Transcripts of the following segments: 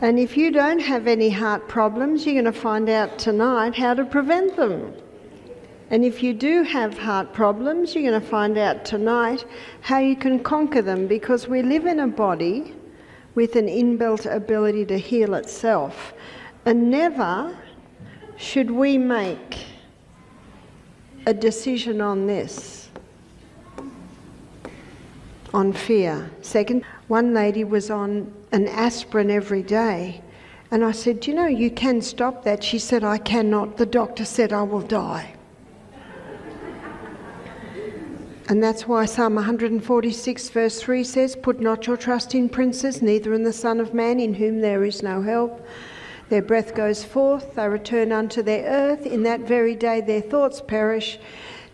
And if you don't have any heart problems, you're going to find out tonight how to prevent them. And if you do have heart problems, you're going to find out tonight how you can conquer them, because we live in a body with an inbuilt ability to heal itself. And never should we make a decision on this, on fear. Second, one lady was on an aspirin every day. And I said, "Do you know you can stop that?" She said, "I cannot. The doctor said I will die." And that's why Psalm 146 verse 3 says, "Put not your trust in princes, neither in the Son of Man, in whom there is no help. Their breath goes forth, they return unto their earth. In that very day their thoughts perish,"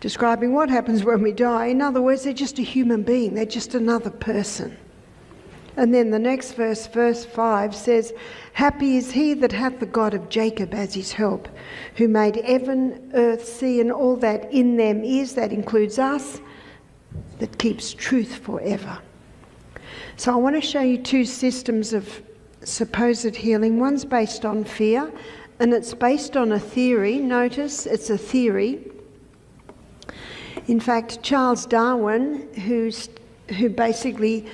describing what happens when we die. In other words, they're just a human being. They're just another person. And then the next verse, verse 5 says, "Happy is he that hath the God of Jacob as his help, who made heaven, earth, sea, and all that in them is," that includes us, "that keeps truth forever." So I want to show you two systems of supposed healing. One's based on fear, and it's based on a theory. Notice it's a theory. In fact, Charles Darwin, who basically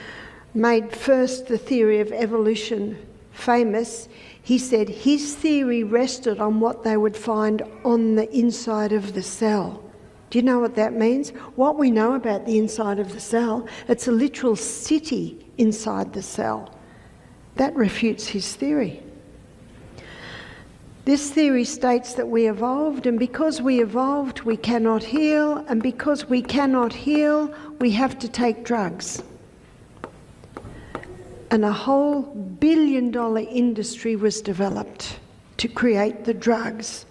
made first the theory of evolution famous, he said his theory rested on what they would find on the inside of the cell. Do you know what that means? What we know about the inside of the cell, it's a literal city inside the cell. That refutes his theory. This theory states that we evolved, and because we evolved, we cannot heal, and because we cannot heal, we have to take drugs. And a whole billion-dollar industry was developed to create the drugs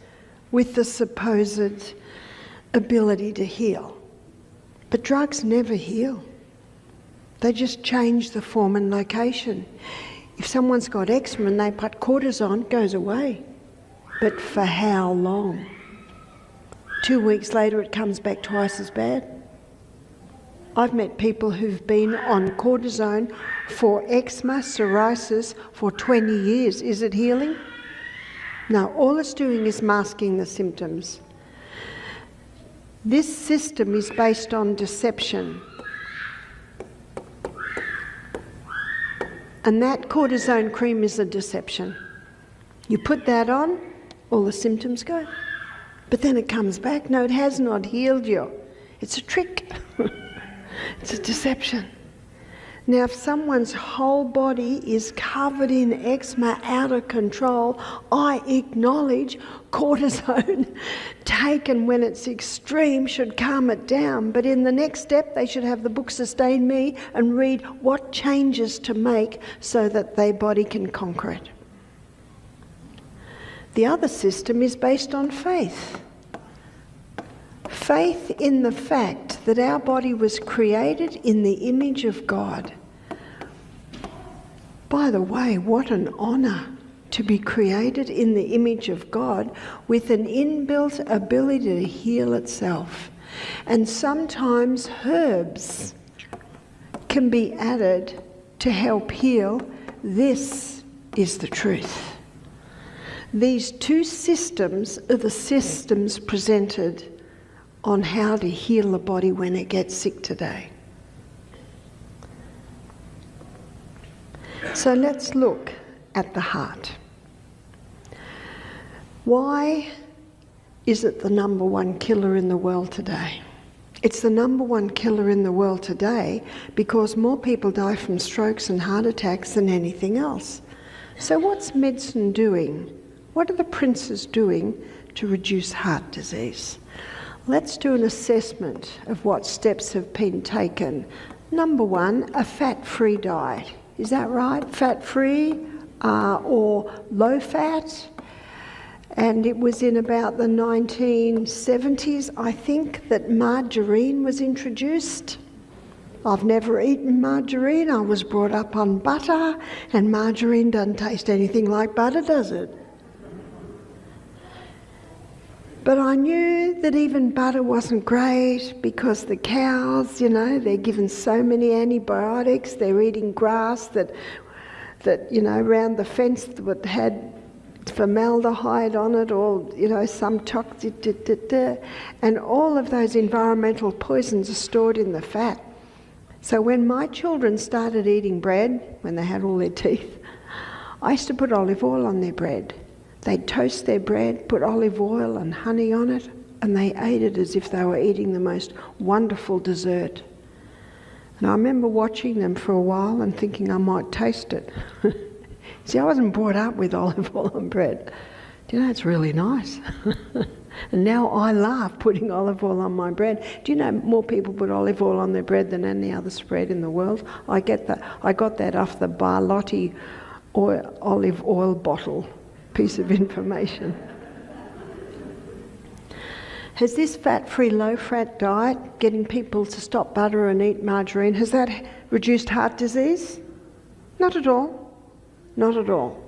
with the supposed ability to heal. But drugs never heal. They just change the form and location. If someone's got eczema and they put cortisone, it goes away. But for how long? 2 weeks later it comes back twice as bad. I've met people who've been on cortisone for eczema, psoriasis for 20 years. Is it healing? No, all it's doing is masking the symptoms. This system is based on deception. And that cortisone cream is a deception. You put that on, all the symptoms go. But then it comes back. No, it has not healed you. It's a trick. It's a deception. Now, if someone's whole body is covered in eczema, out of control, I acknowledge cortisone taken when it's extreme should calm it down. But in the next step, they should have the book Sustain Me and read what changes to make so that their body can conquer it. The other system is based on faith. Faith in the fact that our body was created in the image of God. By the way, what an honour to be created in the image of God with an inbuilt ability to heal itself. And sometimes herbs can be added to help heal. This is the truth. These two systems are the systems presented on how to heal the body when it gets sick today. So let's look at the heart. Why is it the number one killer in the world today? It's the number one killer in the world today because more people die from strokes and heart attacks than anything else. So what's medicine doing? What are the princes doing to reduce heart disease? Let's do an assessment of what steps have been taken. Number one, a fat-free diet. Is that right? Fat-free or low fat? And it was in about the 1970s, I think, that margarine was introduced. I've never eaten margarine. I was brought up on butter, and margarine doesn't taste anything like butter, does it? But I knew that even butter wasn't great because the cows, they're given so many antibiotics, they're eating grass that that, around the fence that had formaldehyde on it, or, some toxic, and all of those environmental poisons are stored in the fat. So when my children started eating bread, when they had all their teeth, I used to put olive oil on their bread. They'd toast their bread, put olive oil and honey on it, and they ate it as if they were eating the most wonderful dessert. And I remember watching them for a while and thinking I might taste it. See, I wasn't brought up with olive oil on bread. Do you know, it's really nice. And now I laugh putting olive oil on my bread. Do you know more people put olive oil on their bread than any other spread in the world? I got that off the Barlotti olive oil bottle piece of information. Has this fat-free, low-fat diet, getting people to stop butter and eat margarine, has that reduced heart disease? Not at all. Not at all.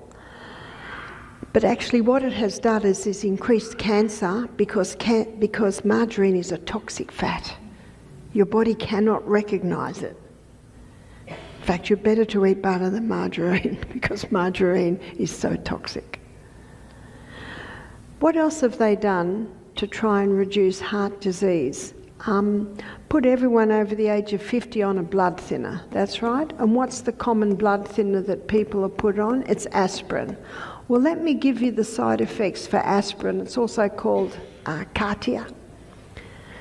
But actually what it has done is increased cancer because margarine is a toxic fat. Your body cannot recognise it. In fact, you're better to eat butter than margarine because margarine is so toxic. What else have they done to try and reduce heart disease? Put everyone over the age of 50 on a blood thinner, that's right. And what's the common blood thinner that people are put on? It's aspirin. Well, let me give you the side effects for aspirin. It's also called Cartia.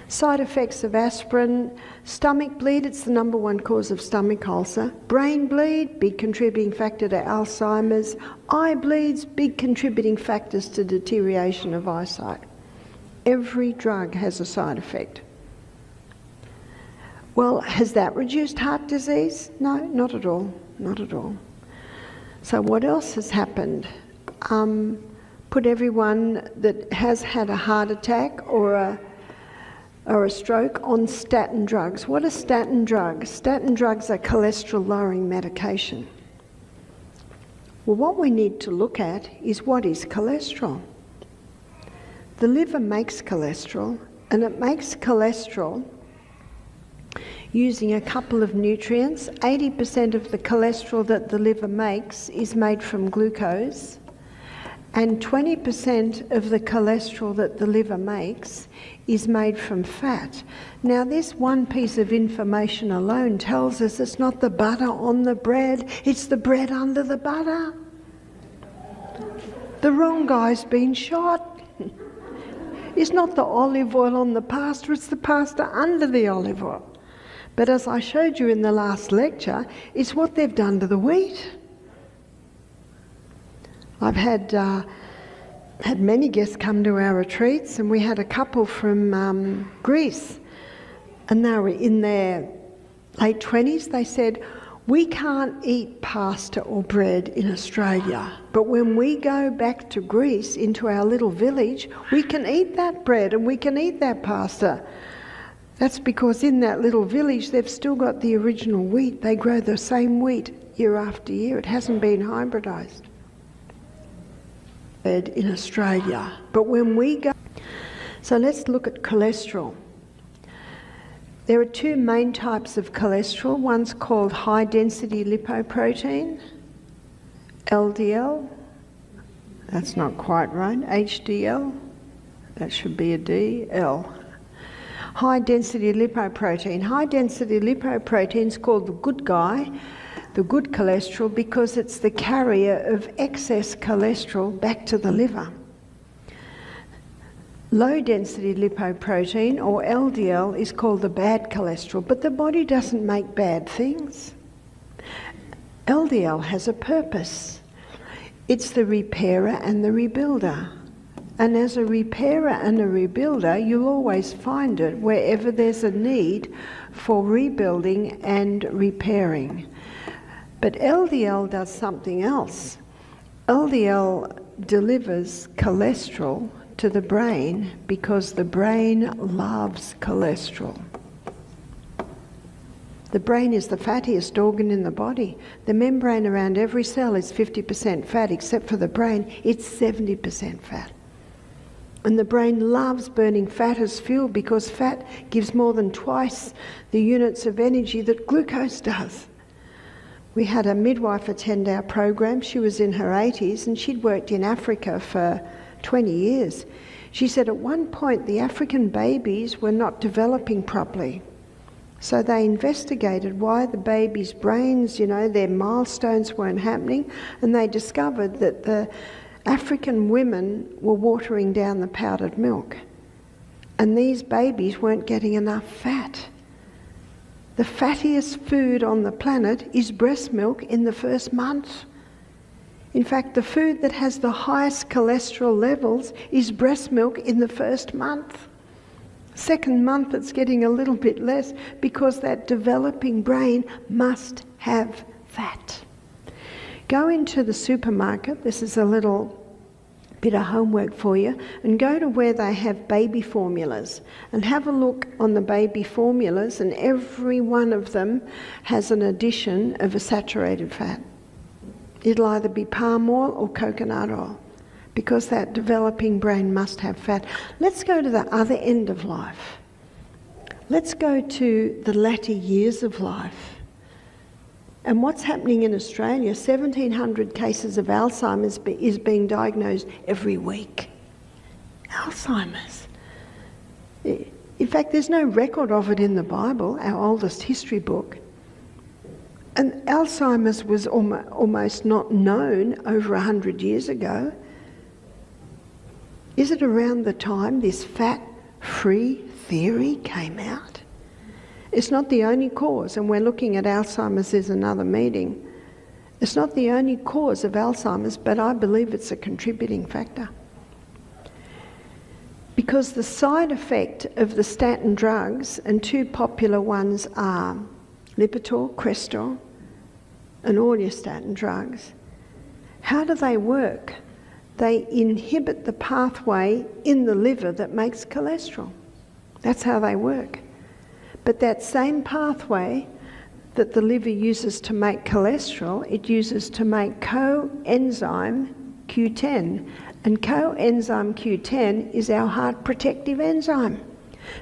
Side effects of aspirin: stomach bleed, it's the number one cause of stomach ulcer. Brain bleed, big contributing factor to Alzheimer's. Eye bleeds, big contributing factors to deterioration of eyesight. Every drug has a side effect. Well, has that reduced heart disease? No, not at all, not at all. So what else has happened? Put everyone that has had a heart attack or a stroke on statin drugs. What are statin drugs? Statin drugs are cholesterol-lowering medication. Well, what we need to look at is what is cholesterol. The liver makes cholesterol, and it makes cholesterol using a couple of nutrients. 80% of the cholesterol that the liver makes is made from glucose, and 20% of the cholesterol that the liver makes is made from fat. Now, this one piece of information alone tells us it's not the butter on the bread, it's the bread under the butter. The wrong guy's been shot. It's not the olive oil on the pasta, it's the pasta under the olive oil. But as I showed you in the last lecture, it's what they've done to the wheat. I've had many guests come to our retreats, and we had a couple from Greece, and they were in their late 20s. They said, we can't eat pasta or bread in Australia, but when we go back to Greece into our little village, we can eat that bread and we can eat that pasta. That's because in that little village they've still got the original wheat. They grow the same wheat year after year. It hasn't been hybridised in Australia. But when we go... So let's look at cholesterol. There are two main types of cholesterol. One's called high density lipoprotein, LDL. That's not quite right. HDL. That should be a D. L. High density lipoprotein. High density lipoprotein is called the good guy, the good cholesterol, because it's the carrier of excess cholesterol back to the liver. Low density lipoprotein, or LDL, is called the bad cholesterol, but the body doesn't make bad things. LDL has a purpose. It's the repairer and the rebuilder. And as a repairer and a rebuilder, you'll always find it wherever there's a need for rebuilding and repairing. But LDL does something else. LDL delivers cholesterol to the brain because the brain loves cholesterol. The brain is the fattiest organ in the body. The membrane around every cell is 50% fat, except for the brain, it's 70% fat. And the brain loves burning fat as fuel because fat gives more than twice the units of energy that glucose does. We had a midwife attend our program. She was in her 80s and she'd worked in Africa for 20 years. She said at one point the African babies were not developing properly. So they investigated why the babies' brains, their milestones weren't happening, and they discovered that the African women were watering down the powdered milk. And these babies weren't getting enough fat. The fattiest food on the planet is breast milk in the first month. In fact, the food that has the highest cholesterol levels is breast milk in the first month. Second month it's getting a little bit less because that developing brain must have fat. Go into the supermarket, this is a little bit of homework for you, and go to where they have baby formulas and have a look on the baby formulas, and every one of them has an addition of a saturated fat. It'll either be palm oil or coconut oil, because that developing brain must have fat. Let's go to the other end of life. Let's go to the latter years of life. And what's happening in Australia, 1,700 cases of Alzheimer's is being diagnosed every week. Alzheimer's. In fact, there's no record of it in the Bible, our oldest history book. And Alzheimer's was almost not known over 100 years ago. Is it around the time this fat-free theory came out? It's not the only cause, and we're looking at Alzheimer's as another meeting. It's not the only cause of Alzheimer's, but I believe it's a contributing factor. Because the side effect of the statin drugs, and two popular ones are Lipitor, Crestor, and all your statin drugs, how do they work? They inhibit the pathway in the liver that makes cholesterol. That's how they work. But that same pathway that the liver uses to make cholesterol, it uses to make coenzyme Q10. And coenzyme Q10 is our heart protective enzyme.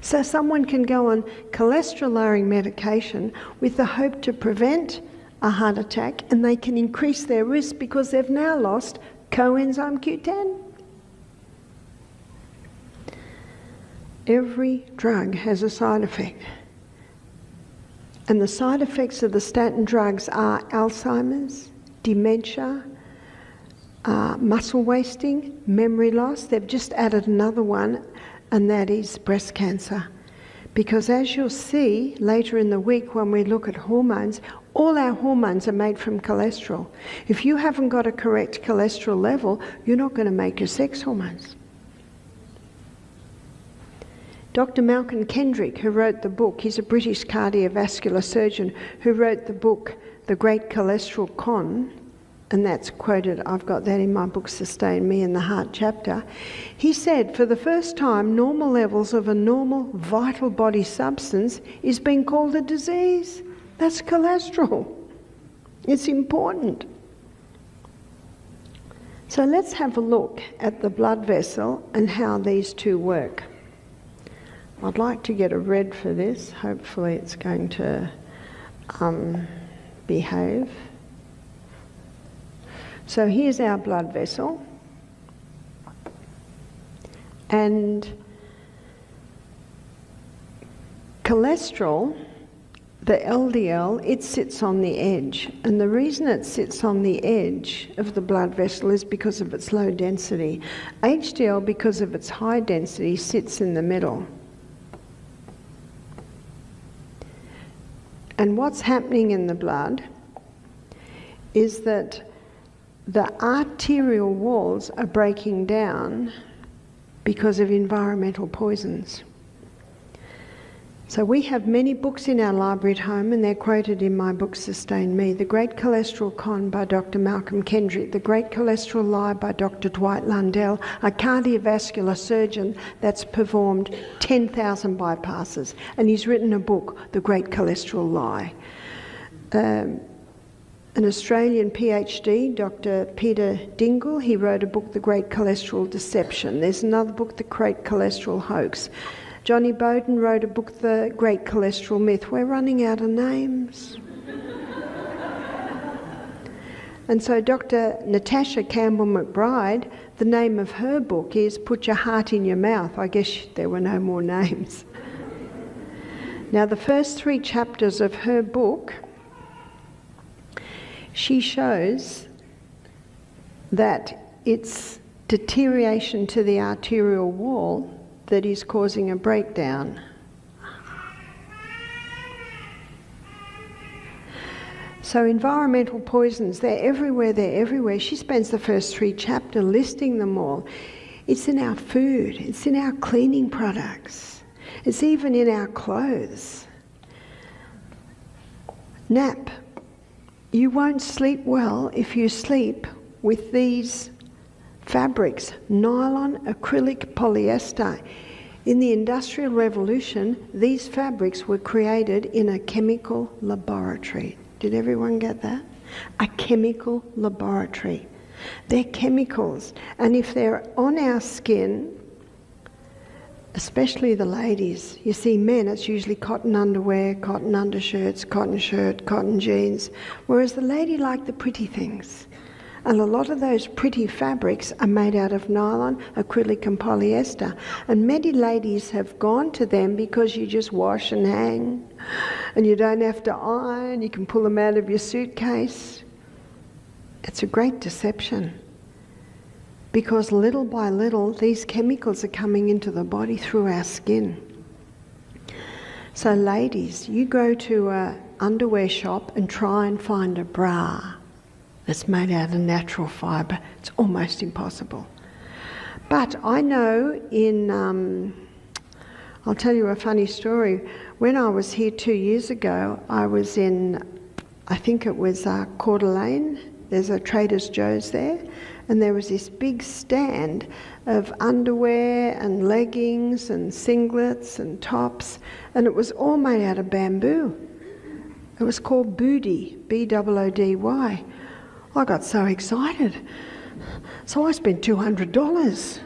So someone can go on cholesterol-lowering medication with the hope to prevent a heart attack, and they can increase their risk because they've now lost coenzyme Q10. Every drug has a side effect. And the side effects of the statin drugs are Alzheimer's, dementia, muscle wasting, memory loss. They've just added another one, and that is breast cancer. Because as you'll see later in the week when we look at hormones, all our hormones are made from cholesterol. If you haven't got a correct cholesterol level, you're not going to make your sex hormones. Dr. Malcolm Kendrick, who wrote the book, he's a British cardiovascular surgeon who wrote the book, The Great Cholesterol Con, and that's quoted, I've got that in my book, Sustain Me, in the Heart chapter. He said, for the first time, normal levels of a normal vital body substance is being called a disease. That's cholesterol. It's important. So let's have a look at the blood vessel and how these two work. I'd like to get a red for this. Hopefully it's going to behave. So here's our blood vessel. And cholesterol, the LDL, it sits on the edge. And the reason it sits on the edge of the blood vessel is because of its low density. HDL, because of its high density, sits in the middle. And what's happening in the blood is that the arterial walls are breaking down because of environmental poisons. So we have many books in our library at home, and they're quoted in my book, Sustain Me. The Great Cholesterol Con by Dr. Malcolm Kendrick, The Great Cholesterol Lie by Dr. Dwight Lundell, a cardiovascular surgeon that's performed 10,000 bypasses. And he's written a book, The Great Cholesterol Lie. An Australian PhD, Dr. Peter Dingle, he wrote a book, The Great Cholesterol Deception. There's another book, The Great Cholesterol Hoax. Johnny Bowden wrote a book, The Great Cholesterol Myth. We're running out of names. And so Dr. Natasha Campbell McBride, the name of her book is Put Your Heart in Your Mouth. I guess there were no more names. Now, the first 3 chapters of her book, she shows that it's deterioration to the arterial wall that is causing a breakdown. So environmental poisons, they're everywhere. She spends the first 3 chapters listing them all. It's in our food, it's in our cleaning products, it's even in our clothes. Nap. You won't sleep well if you sleep with these fabrics, nylon, acrylic, polyester. In the Industrial Revolution, these fabrics were created in a chemical laboratory. Did everyone get that? A chemical laboratory. They're chemicals, and if they're on our skin, especially the ladies, you see men, it's usually cotton underwear, cotton undershirts, cotton shirt, cotton jeans, whereas the lady like the pretty things. And a lot of those pretty fabrics are made out of nylon, acrylic and polyester. And many ladies have gone to them because you just wash and hang and you don't have to iron, you can pull them out of your suitcase. It's a great deception because little by little these chemicals are coming into the body through our skin. So ladies, you go to an underwear shop and try and find a bra that's made out of natural fibre. It's almost impossible. But I know I'll tell you a funny story. When I was here 2 years ago, I was in, I think it was Coeur d'Alene. There's a Trader's Joe's there. And there was this big stand of underwear and leggings and singlets and tops. And it was all made out of bamboo. It was called Boody, B-O-O-D-Y. I got so excited. So I spent $200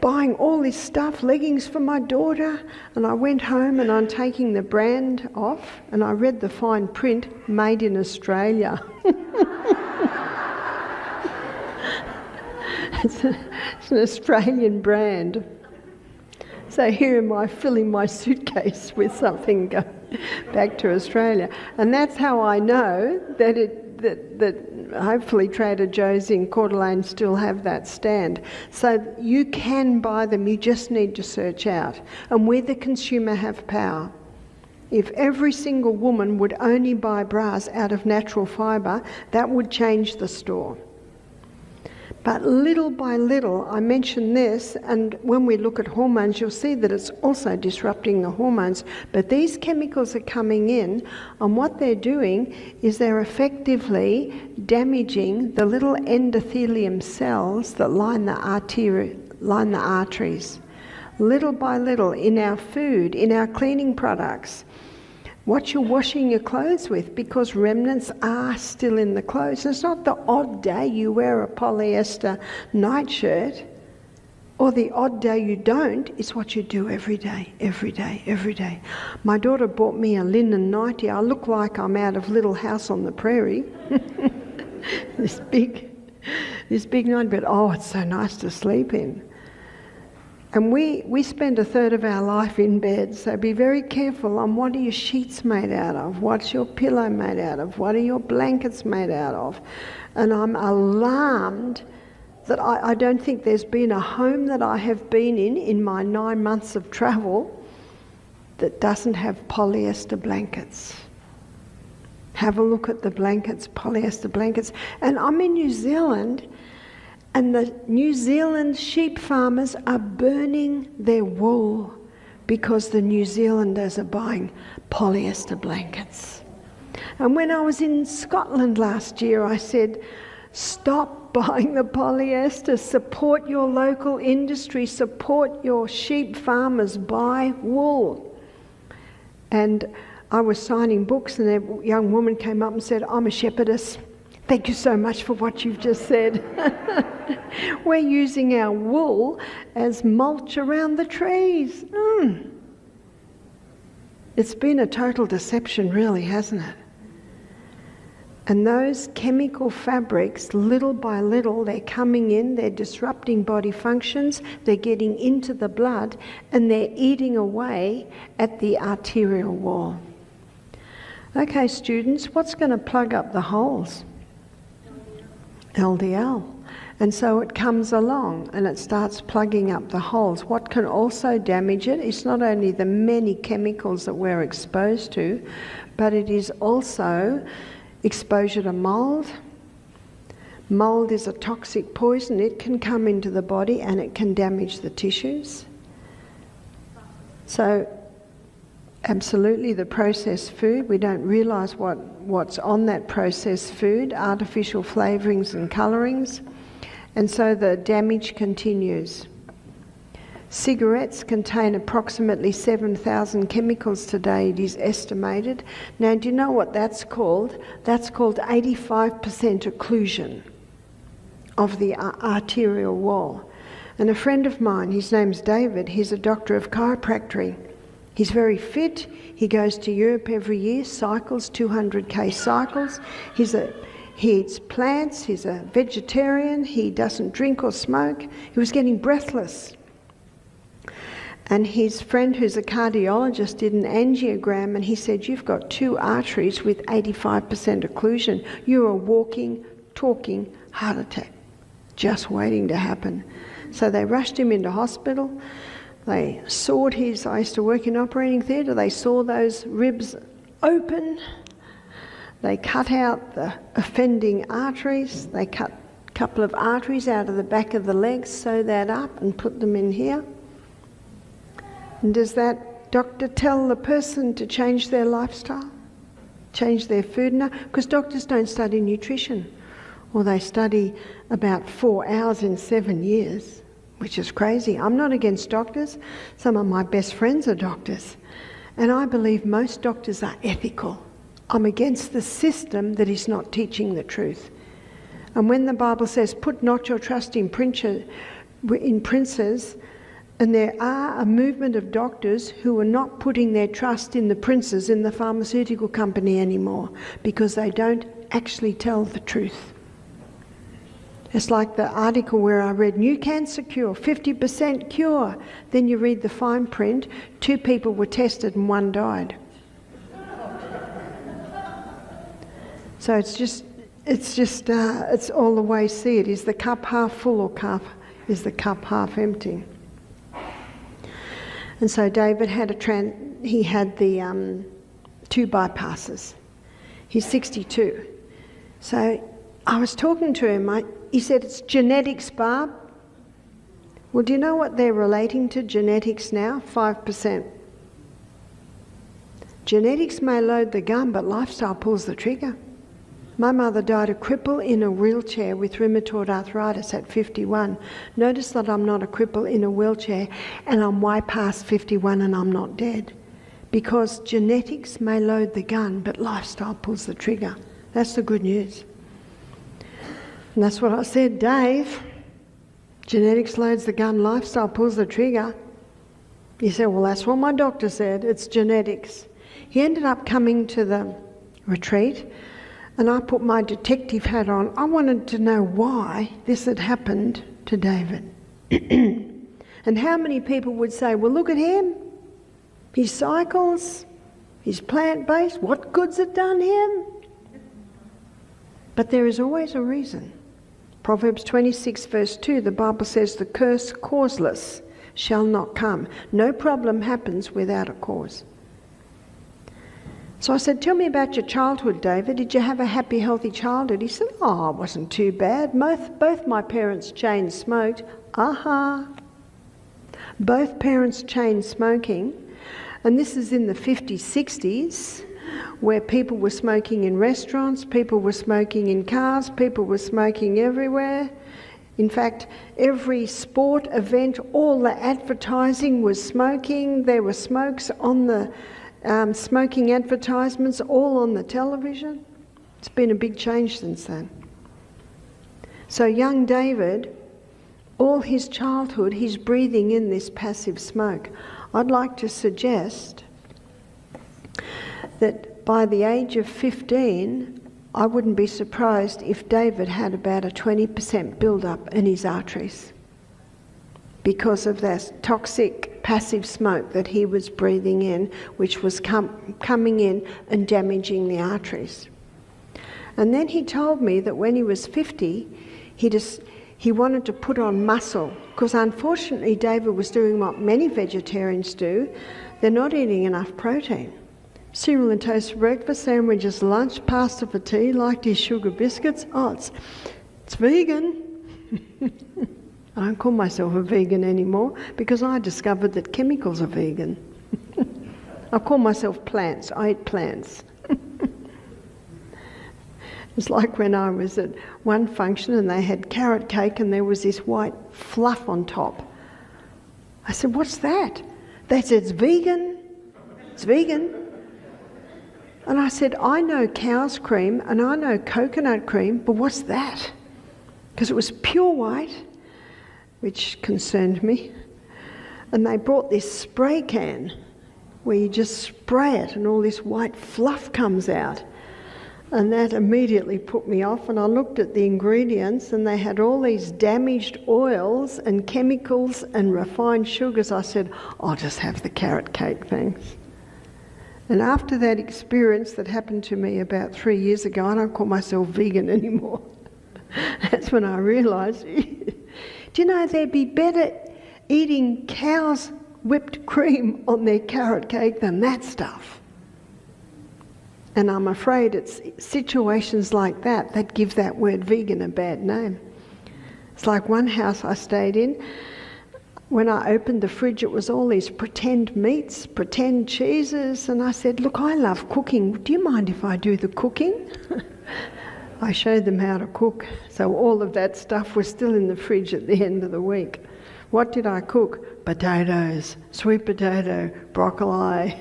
buying all this stuff, leggings for my daughter, and I went home and I'm taking the brand off and I read the fine print, made in Australia. It's an Australian brand. So here am I filling my suitcase with something going back to Australia. And that's how I know that hopefully Trader Joe's in Coeur d'Alene still have that stand. So you can buy them, you just need to search out. And we the consumer have power. If every single woman would only buy bras out of natural fibre, that would change the store. But little by little, I mention this, and when we look at hormones, you'll see that it's also disrupting the hormones. But these chemicals are coming in, and what they're doing is they're effectively damaging the little endothelium cells that line the arteries. Little by little, in our food, in our cleaning products, what you're washing your clothes with, because remnants are still in the clothes. It's not the odd day you wear a polyester nightshirt or the odd day you don't. It's what you do every day, every day, every day. My daughter bought me a linen nightie. I look like I'm out of Little House on the Prairie. this big nightie, but oh, it's so nice to sleep in. And we spend a third of our life in bed, so be very careful on what are your sheets made out of, what's your pillow made out of, what are your blankets made out of. And I'm alarmed that I don't think there's been a home that I have been in my 9 months of travel that doesn't have polyester blankets. Have a look at the blankets, polyester blankets. And I'm in New Zealand, and the New Zealand sheep farmers are burning their wool because the New Zealanders are buying polyester blankets. And when I was in Scotland last year, I said, stop buying the polyester, support your local industry, support your sheep farmers, buy wool. And I was signing books and a young woman came up and said, I'm a shepherdess. Thank you so much for what you've just said. We're using our wool as mulch around the trees. It's been a total deception, really, hasn't it? And those chemical fabrics, little by little, they're coming in, they're disrupting body functions, they're getting into the blood, and they're eating away at the arterial wall. Okay, students, what's going to plug up the holes? LDL. And so it comes along and it starts plugging up the holes. What can also damage it is not only the many chemicals that we're exposed to, but it is also exposure to mould. Mould is a toxic poison. It can come into the body and it can damage the tissues. So absolutely the processed food, we don't realise what's on that processed food, artificial flavourings and colourings, and so the damage continues. Cigarettes contain approximately 7,000 chemicals today, it is estimated. Now, do you know what that's called? That's called 85% occlusion of the arterial wall. And a friend of mine, his name's David, he's a doctor of chiropractic. He's very fit, he goes to Europe every year, cycles, 200k cycles. He eats plants, he's a vegetarian, he doesn't drink or smoke. He was getting breathless. And his friend, who's a cardiologist, did an angiogram and he said, you've got 2 arteries with 85% occlusion. You're a walking, talking heart attack, just waiting to happen. So they rushed him into hospital. They sawed I used to work in operating theatre, they saw those ribs open. They cut out the offending arteries. They cut a couple of arteries out of the back of the legs, sew that up and put them in here. And does that doctor tell the person to change their lifestyle? Change their food? No, because doctors don't study nutrition. Or they study about 4 hours in 7 years, which is crazy. I'm not against doctors. Some of my best friends are doctors. And I believe most doctors are ethical. I'm against the system that is not teaching the truth. And when the Bible says, put not your trust in princes, and there are a movement of doctors who are not putting their trust in the princes in the pharmaceutical company anymore because they don't actually tell the truth. It's like the article where I read, new cancer cure, 50% cure. Then you read the fine print, 2 people were tested and 1 died. So it's all the way see it. Is the cup half full or is the cup half empty? And so David had he had the 2 bypasses. He's 62. So I was talking to him. He said, it's genetics, Barb. Well, do you know what they're relating to genetics now? 5%. Genetics may load the gun, but lifestyle pulls the trigger. My mother died a cripple in a wheelchair with rheumatoid arthritis at 51. Notice that I'm not a cripple in a wheelchair and I'm way past 51 and I'm not dead. Because genetics may load the gun, but lifestyle pulls the trigger. That's the good news. And that's what I said, Dave. Genetics loads the gun, lifestyle pulls the trigger. He said, well, that's what my doctor said, it's genetics. He ended up coming to the retreat. And I put my detective hat on. I wanted to know why this had happened to David. And how many people would say, well, look at him. He cycles. He's plant-based. What good's it done him? But there is always a reason. Proverbs 26 verse 2, the Bible says, the curse causeless shall not come. No problem happens without a cause. So I said, tell me about your childhood, David. Did you have a happy, healthy childhood? He said, it wasn't too bad. Both my parents chain smoked. Both parents chain smoking. And this is in the 50s, 60s, where people were smoking in restaurants, people were smoking in cars, people were smoking everywhere. In fact, every sport event, all the advertising was smoking. There were smokes on the smoking advertisements all on the television. It's been a big change since then. So young David, all his childhood, he's breathing in this passive smoke. I'd like to suggest that by the age of 15, I wouldn't be surprised if David had about a 20% build-up in his arteries because of that toxic passive smoke that he was breathing in, which was coming in and damaging the arteries. And then he told me that when he was 50, he wanted to put on muscle, because unfortunately David was doing what many vegetarians do. They're not eating enough protein. Cereal and toast for breakfast, sandwiches, lunch, pasta for tea, liked his sugar biscuits. Oh, it's vegan. I don't call myself a vegan anymore because I discovered that chemicals are vegan. I call myself plants. I eat plants. It's like when I was at one function and they had carrot cake and there was this white fluff on top. I said, "What's that?" They said, "It's vegan. It's vegan." And I said, "I know cow's cream and I know coconut cream, but what's that?" Because it was pure white, which concerned me. And they brought this spray can where you just spray it and all this white fluff comes out. And that immediately put me off, and I looked at the ingredients and they had all these damaged oils and chemicals and refined sugars. I said, "I'll just have the carrot cake, thanks." And after that experience that happened to me about 3 years ago, I don't call myself vegan anymore. That's when I realised, do you know, they'd be better eating cow's whipped cream on their carrot cake than that stuff. And I'm afraid it's situations like that that give that word vegan a bad name. It's like one house I stayed in. When I opened the fridge, it was all these pretend meats, pretend cheeses, and I said, "Look, I love cooking. Do you mind if I do the cooking?" I showed them how to cook. So all of that stuff was still in the fridge at the end of the week. What did I cook? Potatoes, sweet potato, broccoli.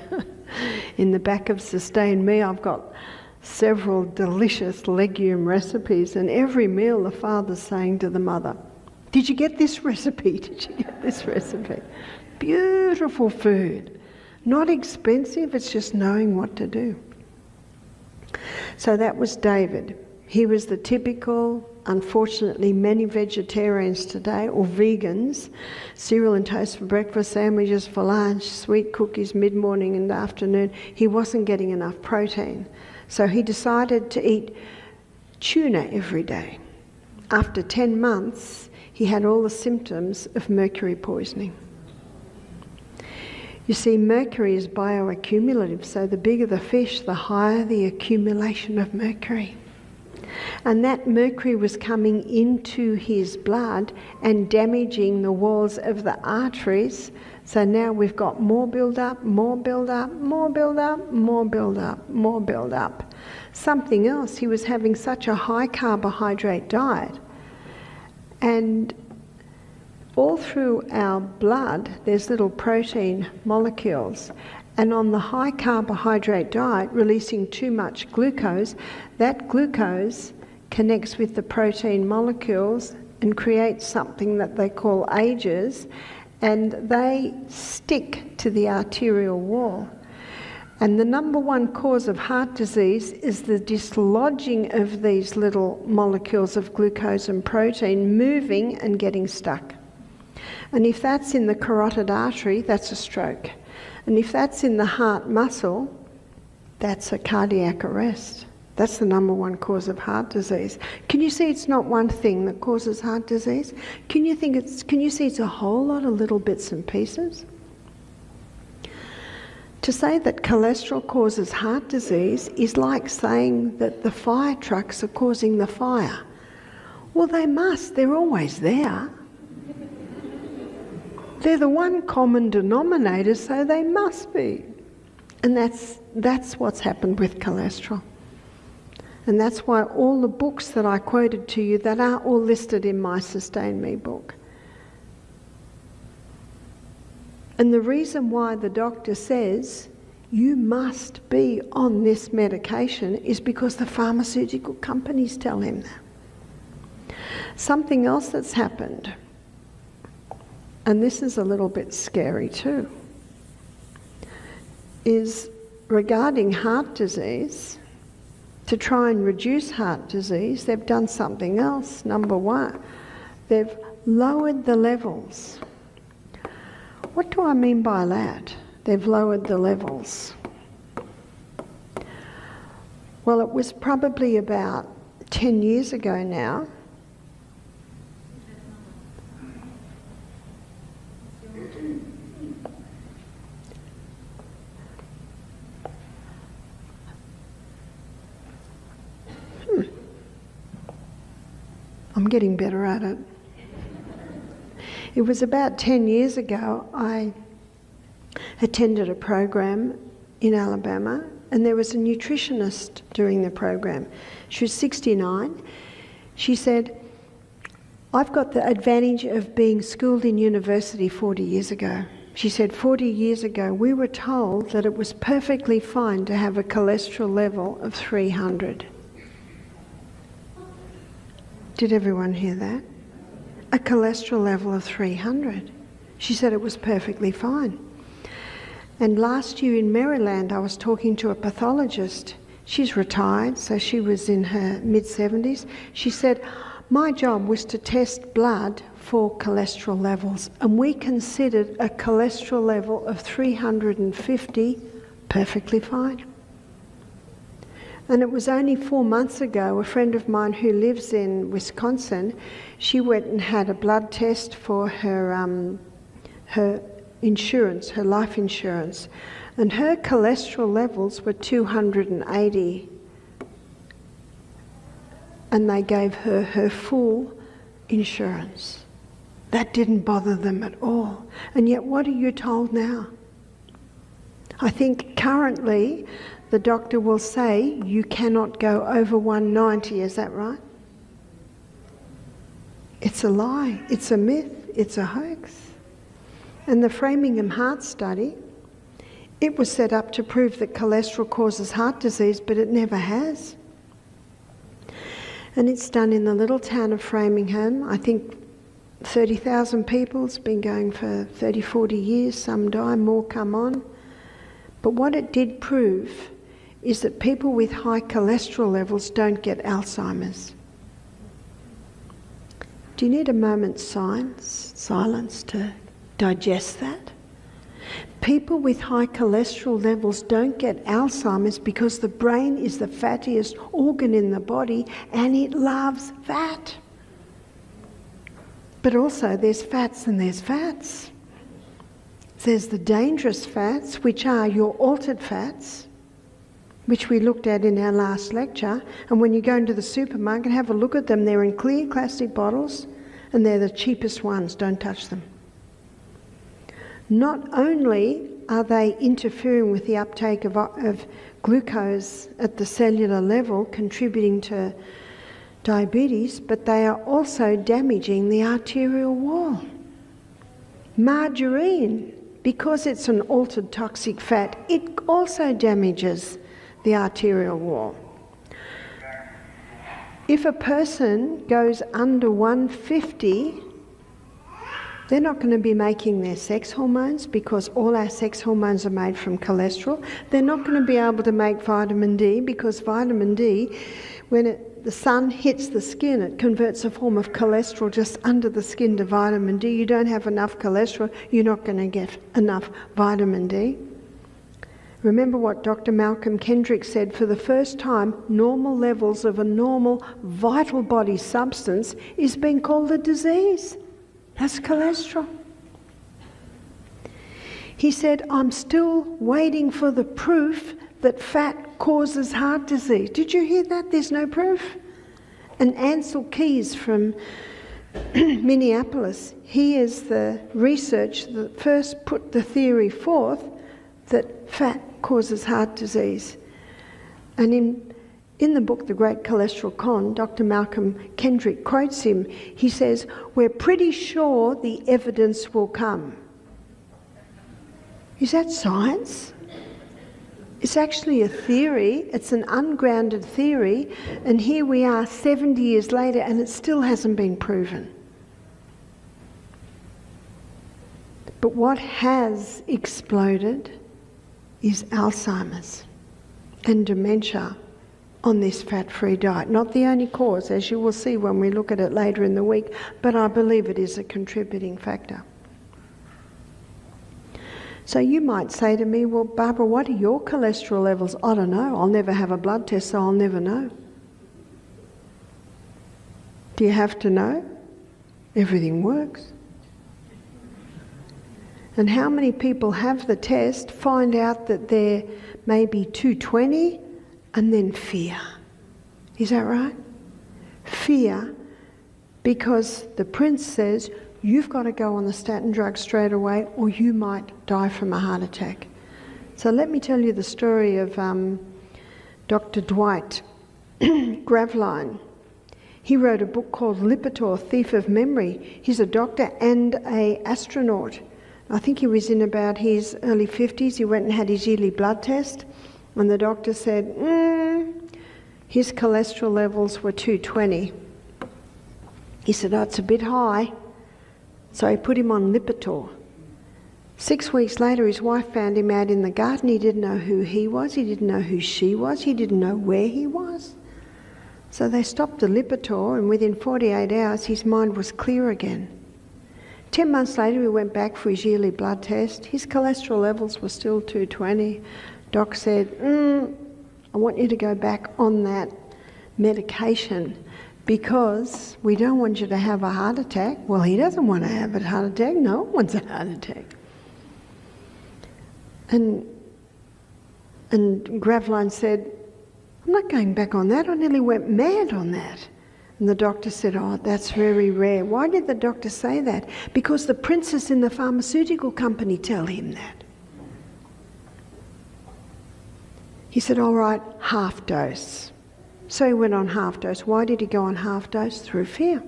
In the back of Sustain Me, I've got several delicious legume recipes, and every meal the father's saying to the mother, "Did you get this recipe? Did you get this recipe?" Beautiful food. Not expensive, it's just knowing what to do. So that was David. He was the typical, unfortunately, many vegetarians today, or vegans, cereal and toast for breakfast, sandwiches for lunch, sweet cookies mid-morning and afternoon. He wasn't getting enough protein. So he decided to eat tuna every day. After 10 months, he had all the symptoms of mercury poisoning. You see, mercury is bioaccumulative, so the bigger the fish, the higher the accumulation of mercury. And that mercury was coming into his blood and damaging the walls of the arteries. So now we've got more build-up, more build-up, more build-up, more build-up, more build-up. Something else, he was having such a high carbohydrate diet. And all through our blood, there's little protein molecules. And on the high carbohydrate diet, releasing too much glucose, that glucose connects with the protein molecules and creates something that they call ages, and they stick to the arterial wall. And the number one cause of heart disease is the dislodging of these little molecules of glucose and protein moving and getting stuck. And if that's in the carotid artery, that's a stroke. And if that's in the heart muscle, that's a cardiac arrest. That's the number one cause of heart disease. Can you see it's not one thing that causes heart disease? Can you see it's a whole lot of little bits and pieces? To say that cholesterol causes heart disease is like saying that the fire trucks are causing the fire. Well, they must. They're always there. They're the one common denominator, so they must be. And that's what's happened with cholesterol. And that's why all the books that I quoted to you, that are all listed in my Sustain Me book. And the reason why the doctor says you must be on this medication is because the pharmaceutical companies tell him that. Something else that's happened, and this is a little bit scary too, is regarding heart disease. to try and reduce heart disease, they've done something else. Number one, they've lowered the levels. What do I mean by that? They've lowered the levels. Well, it was probably about 10 years ago now. I'm getting better at it. It was about 10 years ago I attended a program in Alabama, and there was a nutritionist during the program. She was 69. She said, I've got the advantage of being schooled in university 40 years ago. She said 40 years ago we were told that it was perfectly fine to have a cholesterol level of 300. Did everyone hear that? A cholesterol level of 300. She said it was perfectly fine. And last year in Maryland, I was talking to a pathologist. She's retired, so she was in her mid-70s. She said, my job was to test blood for cholesterol levels, and we considered a cholesterol level of 350 perfectly fine. And it was only 4 months ago, a friend of mine who lives in Wisconsin, she went and had a blood test for her insurance, her life insurance, and her cholesterol levels were 280. And they gave her her full insurance. That didn't bother them at all. And yet, what are you told now? I think currently the doctor will say you cannot go over 190, is that right? It's a lie, it's a myth, it's a hoax. And the Framingham Heart Study, it was set up to prove that cholesterol causes heart disease, but it never has. And it's done in the little town of Framingham. I think 30,000 people. It's been going for 30, 40 years. Some die, more come on. But what it did prove is that people with high cholesterol levels don't get Alzheimer's. Do you need a moment's silence to digest that? People with high cholesterol levels don't get Alzheimer's because the brain is the fattiest organ in the body and it loves fat. But also there's fats and there's fats. There's the dangerous fats, which are your altered fats, which we looked at in our last lecture. And when you go into the supermarket, have a look at them. They're in clear plastic bottles and they're the cheapest ones. Don't touch them. Not only are they interfering with the uptake of glucose at the cellular level, contributing to diabetes, but they are also damaging the arterial wall. Margarine, because it's an altered toxic fat, it also damages the arterial wall. If a person goes under 150, they're not going to be making their sex hormones because all our sex hormones are made from cholesterol. They're not going to be able to make vitamin D because vitamin D, when the sun hits the skin, it converts a form of cholesterol just under the skin to vitamin D. You don't have enough cholesterol, you're not going to get enough vitamin D. Remember what Dr. Malcolm Kendrick said, for the first time, normal levels of a normal vital body substance is being called a disease. That's cholesterol. He said, I'm still waiting for the proof that fat causes heart disease. Did you hear that? There's no proof. And Ansel Keys from Minneapolis, he is the researcher that first put the theory forth that fat causes heart disease. And in the book, The Great Cholesterol Con, Dr. Malcolm Kendrick quotes him. He says, we're pretty sure the evidence will come. Is that science? It's actually a theory. It's an ungrounded theory. And here we are 70 years later and it still hasn't been proven. But what has exploded is Alzheimer's and dementia on this fat-free diet. Not the only cause, as you will see when we look at it later in the week, but I believe it is a contributing factor. So you might say to me, well, Barbara, what are your cholesterol levels? I don't know. I'll never have a blood test, so I'll never know. Do you have to know? Everything works. And how many people have the test, find out that they're maybe 220, and then fear? Is that right? Fear, because the prince says, you've got to go on the statin drug straight away or you might die from a heart attack. So let me tell you the story of Dr. Dwight Graveline. He wrote a book called Lipitor, Thief of Memory. He's a doctor and an astronaut. I think he was in about his early 50s. He went and had his yearly blood test, and the doctor said, his cholesterol levels were 220. He said, oh, it's a bit high. So he put him on Lipitor. 6 weeks later, his wife found him out in the garden. He didn't know who he was. He didn't know who she was. He didn't know where he was. So they stopped the Lipitor, and within 48 hours, his mind was clear again. 10 months later, he went back for his yearly blood test. His cholesterol levels were still 220. Doc said, I want you to go back on that medication because we don't want you to have a heart attack. Well, he doesn't want to have a heart attack. No one wants a heart attack. And Graveline said, I'm not going back on that. I nearly went mad on that. And the doctor said, oh, that's very rare. Why did the doctor say that? Because the princes in the pharmaceutical company tell him that. He said, all right, half dose. So he went on half dose. Why did he go on half dose? Through fear.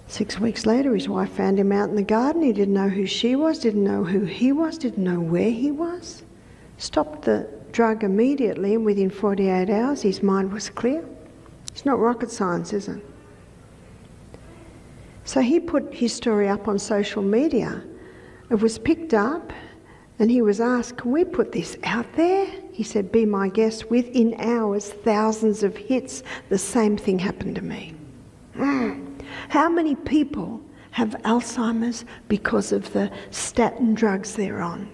6 weeks later, his wife found him out in the garden. He didn't know who she was, didn't know who he was, didn't know where he was. Stopped the drug immediately, and within 48 hours, his mind was clear. It's not rocket science, is it? So he put his story up on social media. It was picked up, and he was asked, can we put this out there? He said, be my guest. Within hours, thousands of hits. The same thing happened to me. How many people have Alzheimer's because of the statin drugs they're on?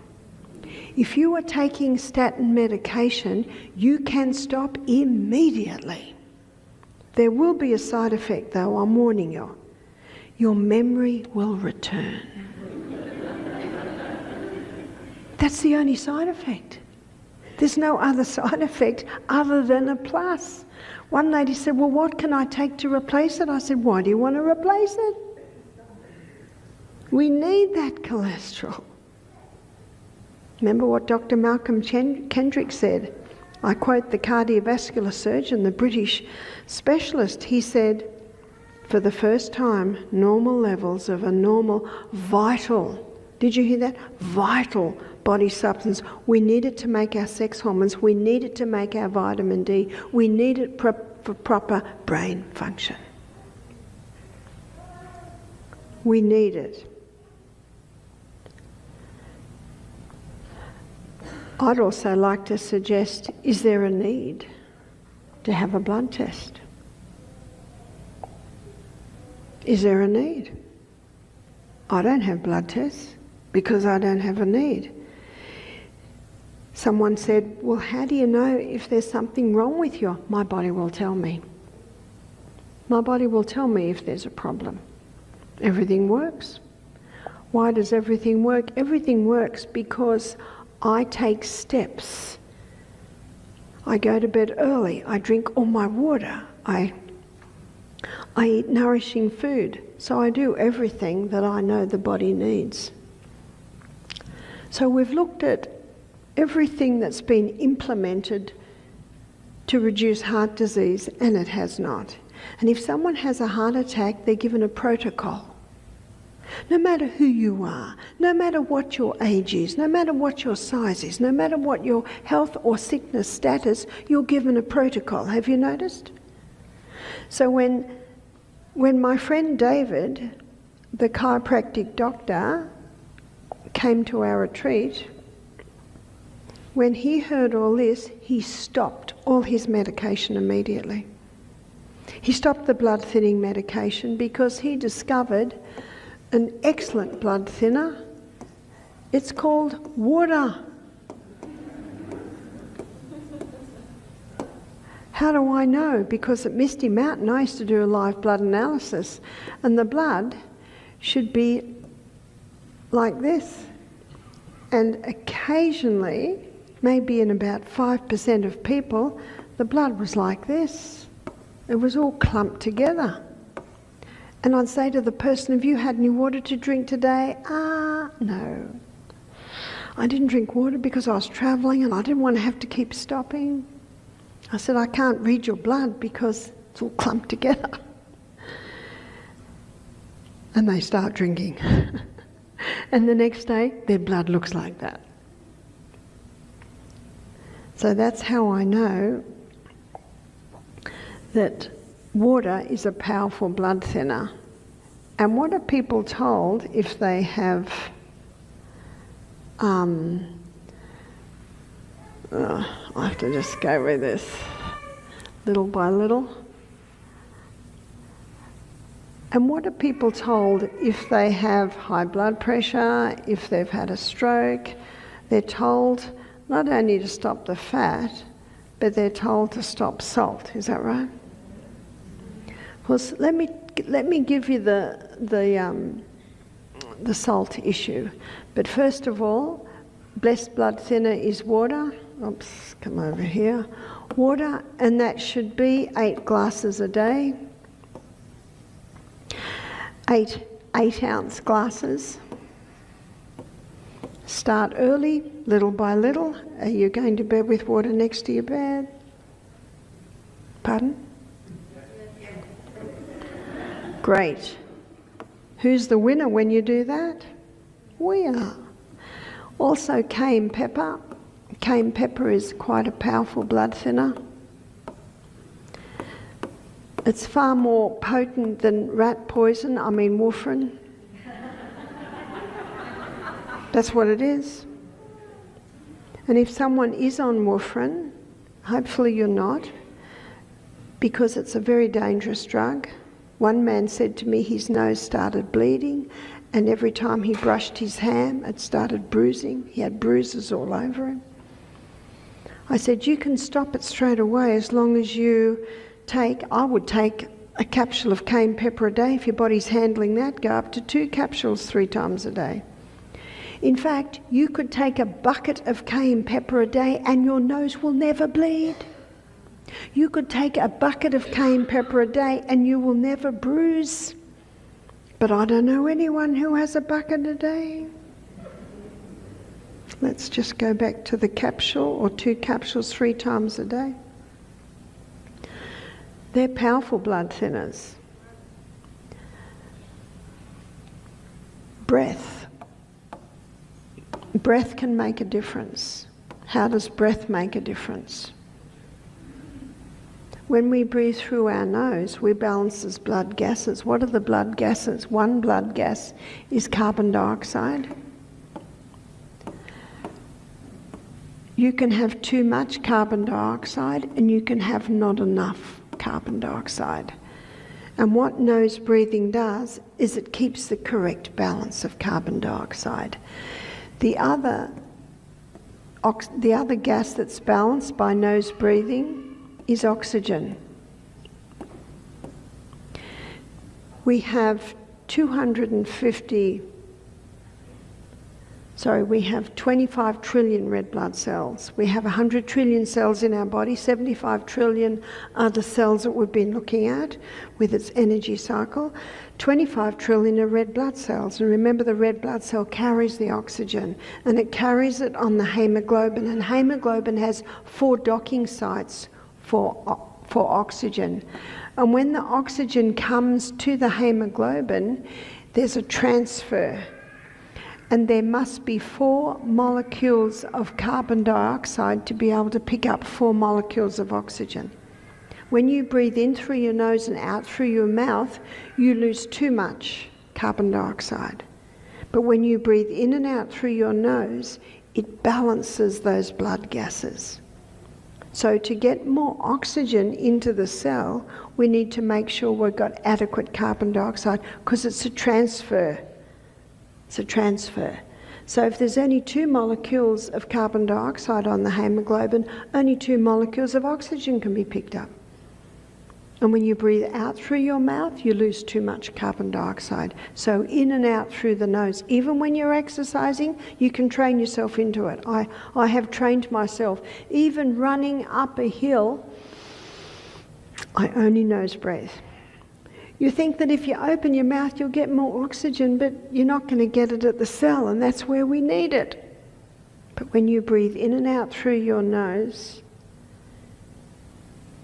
If you are taking statin medication, you can stop immediately. There will be a side effect though, I'm warning you. Your memory will return. That's the only side effect. There's no other side effect other than a plus. One lady said, well, what can I take to replace it? I said, why do you want to replace it? We need that cholesterol. Remember what Dr. Malcolm Kendrick said? I quote the cardiovascular surgeon, the British specialist. He said, for the first time, normal levels of a normal vital, did you hear that? Vital body substance. We need it to make our sex hormones. We need it to make our vitamin D. We need it for proper brain function. We need it. I'd also like to suggest, is there a need to have a blood test? Is there a need? I don't have blood tests because I don't have a need. Someone said, well, how do you know if there's something wrong with you? My body will tell me. My body will tell me if there's a problem. Everything works. Why does everything work? Everything works because I take steps. I go to bed early. I drink all my water. I eat nourishing food. So I do everything that I know the body needs. So we've looked at everything that's been implemented to reduce heart disease, and it has not. And if someone has a heart attack, they're given a protocol. No matter who you are, no matter what your age is, no matter what your size is, no matter what your health or sickness status, you're given a protocol. Have you noticed? So when my friend David, the chiropractic doctor, came to our retreat, When he heard all this, he stopped all his medication immediately. He stopped the blood thinning medication because he discovered an excellent blood thinner. It's called water. How do I know? Because at Misty Mountain I used to do a live blood analysis, and the blood should be like this. And occasionally, maybe in about 5% of people, the blood was like this. It was all clumped together. And I'd say to the person, have you had any water to drink today? No. I didn't drink water because I was travelling and I didn't want to have to keep stopping. I said, I can't read your blood because it's all clumped together. And they start drinking. And the next day, their blood looks like that. So that's how I know that water is a powerful blood thinner. And what are people told if they have I have to just go with this little by little. And what are people told if they have high blood pressure, if they've had a stroke? They're told not only to stop the fat, but they're told to stop salt. Is that right? Well, let me give you the salt issue. But first of all, blessed blood thinner is water. Oops, come over here. Water, and that should be 8 glasses a day. 8 8-ounce glasses. Start early, little by little. Are you going to bed with water next to your bed? Pardon? Great. Who's the winner when you do that? We are. Also cayenne pepper. Cayenne pepper is quite a powerful blood thinner. It's far more potent than rat poison, warfarin. That's what it is. And if someone is on warfarin, hopefully you're not, because it's a very dangerous drug. One man said to me his nose started bleeding, and every time he brushed his ham, it started bruising. He had bruises all over him. I said, you can stop it straight away as long as you I would take a capsule of cayenne pepper a day. If your body's handling that, go up to 2 capsules 3 times a day. In fact, you could take a bucket of cayenne pepper a day and your nose will never bleed. You could take a bucket of cayenne pepper a day and you will never bruise. But I don't know anyone who has a bucket a day. Let's just go back to the capsule or 2 capsules 3 times a day. They're powerful blood thinners. Breath. Breath can make a difference. How does breath make a difference? When we breathe through our nose, we balance as blood gases. What are the blood gases? One blood gas is carbon dioxide. You can have too much carbon dioxide and you can have not enough carbon dioxide. And what nose breathing does is it keeps the correct balance of carbon dioxide. The other gas that's balanced by nose breathing is oxygen. We have 25 trillion red blood cells. We have 100 trillion cells in our body. 75 trillion are the cells that we've been looking at with its energy cycle. 25 trillion are red blood cells. And remember, the red blood cell carries the oxygen and it carries it on the hemoglobin. And hemoglobin has 4 docking sites for oxygen. And when the oxygen comes to the hemoglobin, there's a transfer. And there must be 4 molecules of carbon dioxide to be able to pick up 4 molecules of oxygen. When you breathe in through your nose and out through your mouth, you lose too much carbon dioxide. But when you breathe in and out through your nose, it balances those blood gases. So to get more oxygen into the cell, we need to make sure we've got adequate carbon dioxide, because it's a transfer. It's a transfer. So if there's only 2 molecules of carbon dioxide on the hemoglobin, only 2 molecules of oxygen can be picked up. And when you breathe out through your mouth, you lose too much carbon dioxide. So in and out through the nose. Even when you're exercising, you can train yourself into it. I have trained myself. Even running up a hill, I only nose breathe. You think that if you open your mouth, you'll get more oxygen, but you're not going to get it at the cell, and that's where we need it. But when you breathe in and out through your nose,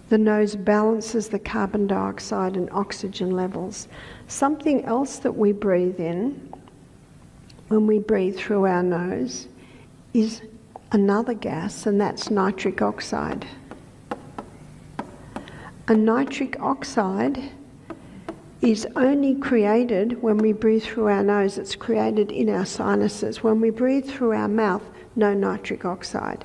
the nose balances the carbon dioxide and oxygen levels. Something else that we breathe in when we breathe through our nose is another gas, and that's nitric oxide. And nitric oxide is only created when we breathe through our nose. It's created in our sinuses. When we breathe through our mouth, no nitric oxide.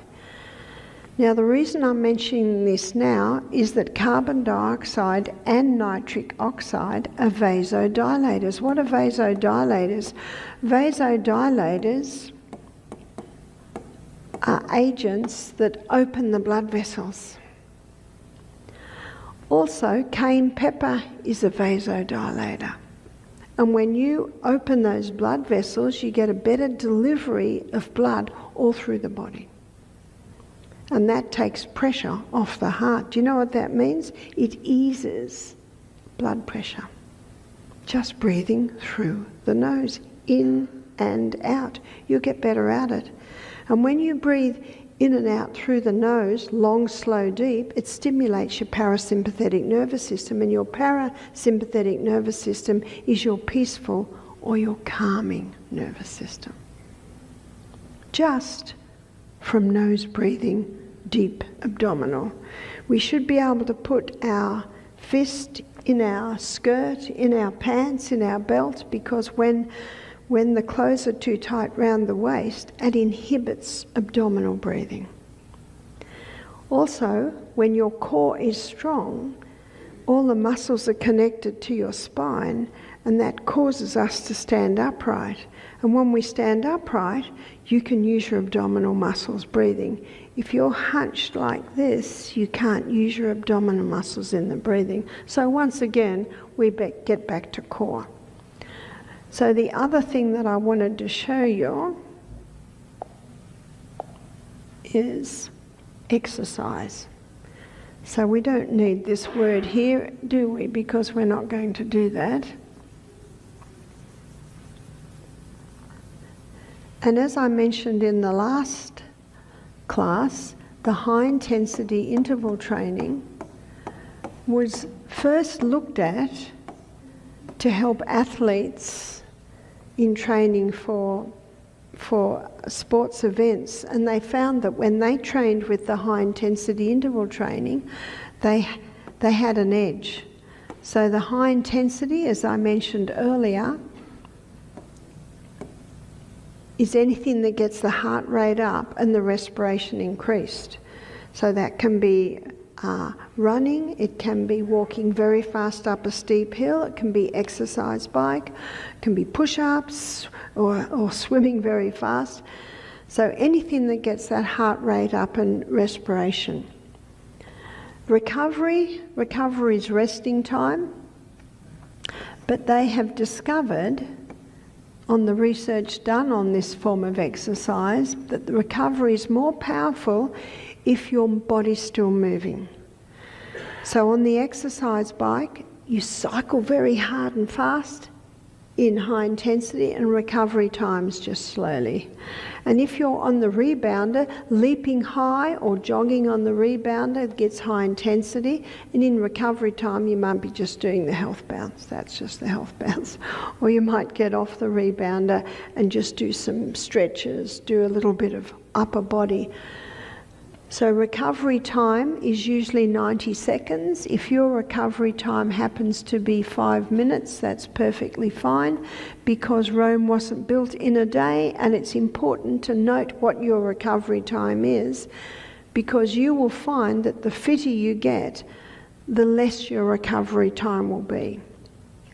Now, the reason I'm mentioning this now is that carbon dioxide and nitric oxide are vasodilators. What are vasodilators? Vasodilators are agents that open the blood vessels. Also, cayenne pepper is a vasodilator. And when you open those blood vessels, you get a better delivery of blood all through the body. And that takes pressure off the heart. Do you know what that means? It eases blood pressure. Just breathing through the nose, in and out. You'll get better at it. And when you breathe in and out through the nose, long, slow, deep, it stimulates your parasympathetic nervous system, and your parasympathetic nervous system is your peaceful or your calming nervous system. Just from nose breathing, deep abdominal. We should be able to put our fist in our skirt, in our pants, in our belt, because when the clothes are too tight round the waist, it inhibits abdominal breathing. Also, when your core is strong, all the muscles are connected to your spine, and that causes us to stand upright. And when we stand upright, you can use your abdominal muscles breathing. If you're hunched like this, you can't use your abdominal muscles in the breathing. So once again, we get back to core. So the other thing that I wanted to show you is exercise. So we don't need this word here, do we? Because we're not going to do that. And as I mentioned in the last class, the high intensity interval training was first looked at to help athletes in training for sports events, and they found that when they trained with the high intensity interval training, they had an edge. So the high intensity, as I mentioned earlier, is anything that gets the heart rate up and the respiration increased. So that can be running, it can be walking very fast up a steep hill, it can be exercise bike, it can be push-ups or swimming very fast. So anything that gets that heart rate up and respiration. Recovery is resting time, but they have discovered on the research done on this form of exercise that the recovery is more powerful if your body's still moving. So on the exercise bike, you cycle very hard and fast in high intensity, and recovery times just slowly. And if you're on the rebounder, leaping high or jogging on the rebounder, it gets high intensity, and in recovery time you might be just doing the health bounce. That's just the health bounce. Or you might get off the rebounder and just do some stretches, do a little bit of upper body. So recovery time is usually 90 seconds. If your recovery time happens to be 5 minutes, that's perfectly fine, because Rome wasn't built in a day, and it's important to note what your recovery time is, because you will find that the fitter you get, the less your recovery time will be.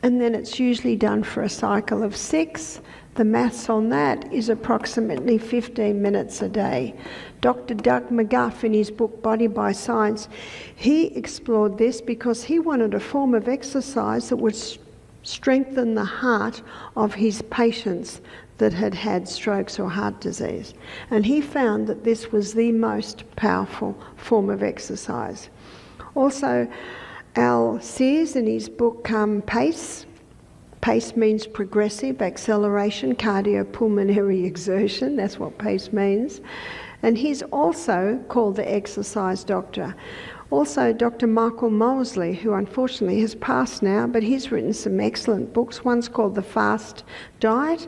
And then it's usually done for a cycle of 6. The maths on that is approximately 15 minutes a day. Dr. Doug McGuff, in his book Body by Science, he explored this because he wanted a form of exercise that would strengthen the heart of his patients that had had strokes or heart disease. And he found that this was the most powerful form of exercise. Also, Al Sears, in his book PACE, PACE means progressive acceleration cardiopulmonary exertion, that's what PACE means. And he's also called the exercise doctor. Also, Dr. Michael Mosley, who unfortunately has passed now, but he's written some excellent books. One's called The Fast Diet,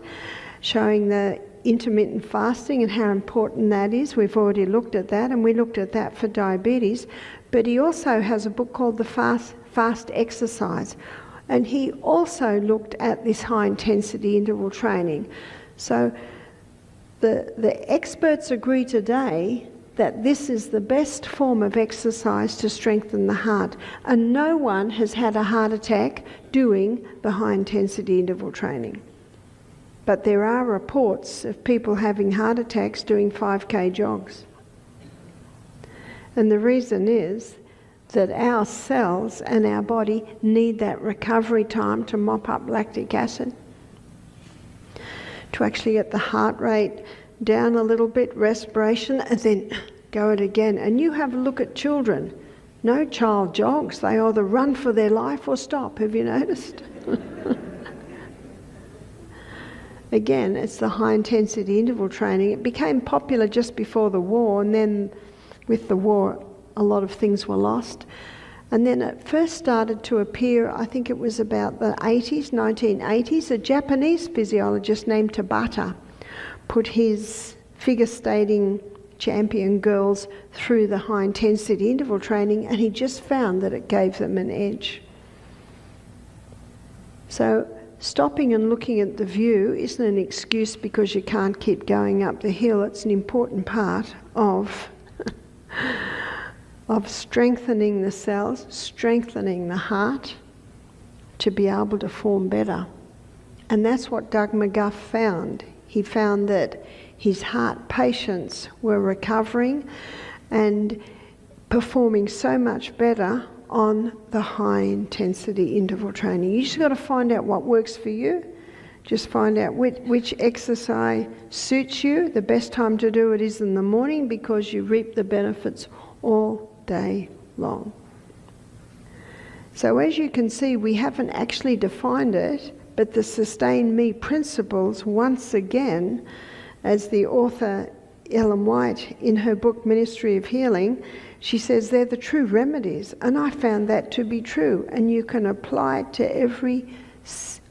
showing the intermittent fasting and how important that is. We've already looked at that, and we looked at that for diabetes. But he also has a book called The Fast Exercise, and he also looked at this high-intensity interval training. So the experts agree today that this is the best form of exercise to strengthen the heart, and no one has had a heart attack doing the high-intensity interval training. But there are reports of people having heart attacks doing 5K jogs. And the reason is that our cells and our body need that recovery time to mop up lactic acid, to actually get the heart rate down a little bit, respiration, and then go it again. And you have a look at children. No child jogs. They either run for their life or stop. Have you noticed? Again, it's the high-intensity interval training. It became popular just before the war, and then with the war, a lot of things were lost. And then it first started to appear, I think it was about the 1980s. A Japanese physiologist named Tabata put his figure-skating champion girls through the high-intensity interval training, and he just found that it gave them an edge. So stopping and looking at the view isn't an excuse because you can't keep going up the hill. It's an important part of strengthening the cells, strengthening the heart to be able to form better. And that's what Doug McGuff found. He found that his heart patients were recovering and performing so much better on the high-intensity interval training. You just got to find out what works for you. Just find out which exercise suits you. The best time to do it is in the morning because you reap the benefits all day long. So as you can see, we haven't actually defined it, but the Sustain Me principles, once again, as the author Ellen White in her book Ministry of Healing, she says they're the true remedies, and I found that to be true, and you can apply it to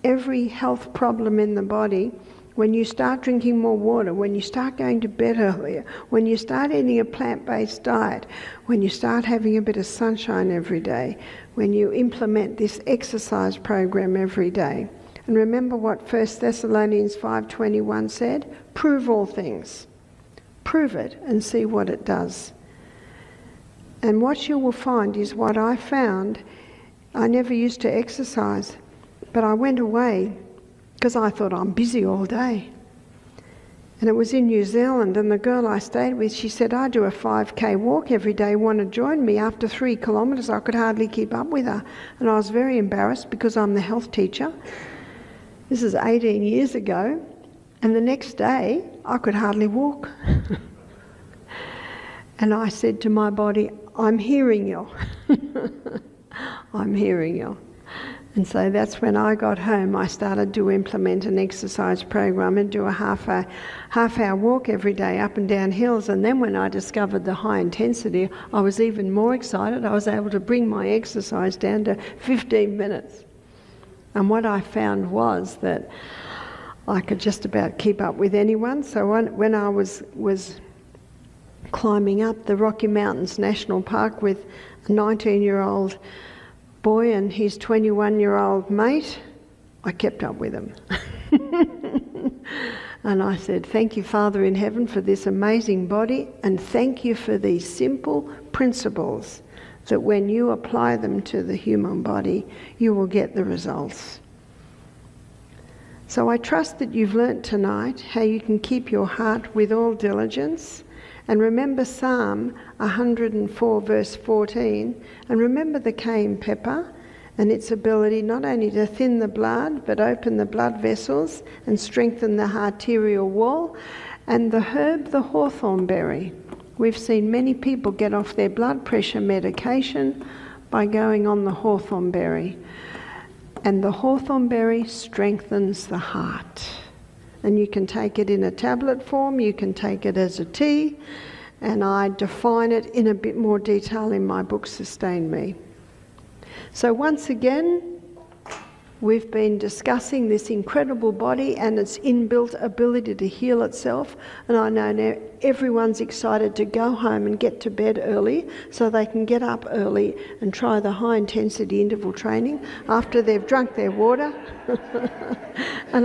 every health problem in the body. When you start drinking more water, when you start going to bed earlier, when you start eating a plant-based diet, when you start having a bit of sunshine every day, when you implement this exercise program every day. And remember what 1 Thessalonians 5:21 said? Prove all things. Prove it and see what it does. And what you will find is what I found. I never used to exercise, but I went away because I thought I'm busy all day. And it was in New Zealand, and the girl I stayed with, she said, I do a 5K walk every day, want to join me? After 3 kilometres, I could hardly keep up with her. And I was very embarrassed because I'm the health teacher. This is 18 years ago. And the next day, I could hardly walk. And I said to my body, I'm hearing you. I'm hearing you. And so that's when I got home, I started to implement an exercise program and do a half-hour walk every day up and down hills. And then when I discovered the high intensity, I was even more excited. I was able to bring my exercise down to 15 minutes. And what I found was that I could just about keep up with anyone. So when I was climbing up the Rocky Mountains National Park with a 19-year-old boy and his 21-year-old mate. I kept up with him. And I said, thank you, Father in heaven, for this amazing body, and thank you for these simple principles that when you apply them to the human body, you will get the results. So I trust that you've learnt tonight how you can keep your heart with all diligence. And remember Psalm 104 verse 14, and remember the cayenne pepper and its ability not only to thin the blood, but open the blood vessels and strengthen the arterial wall, and the herb, the hawthorn berry. We've seen many people get off their blood pressure medication by going on the hawthorn berry. And the hawthorn berry strengthens the heart. And you can take it in a tablet form, you can take it as a tea, and I define it in a bit more detail in my book, Sustain Me. So once again, we've been discussing this incredible body and its inbuilt ability to heal itself, and I know now everyone's excited to go home and get to bed early so they can get up early and try the high intensity interval training after they've drunk their water. And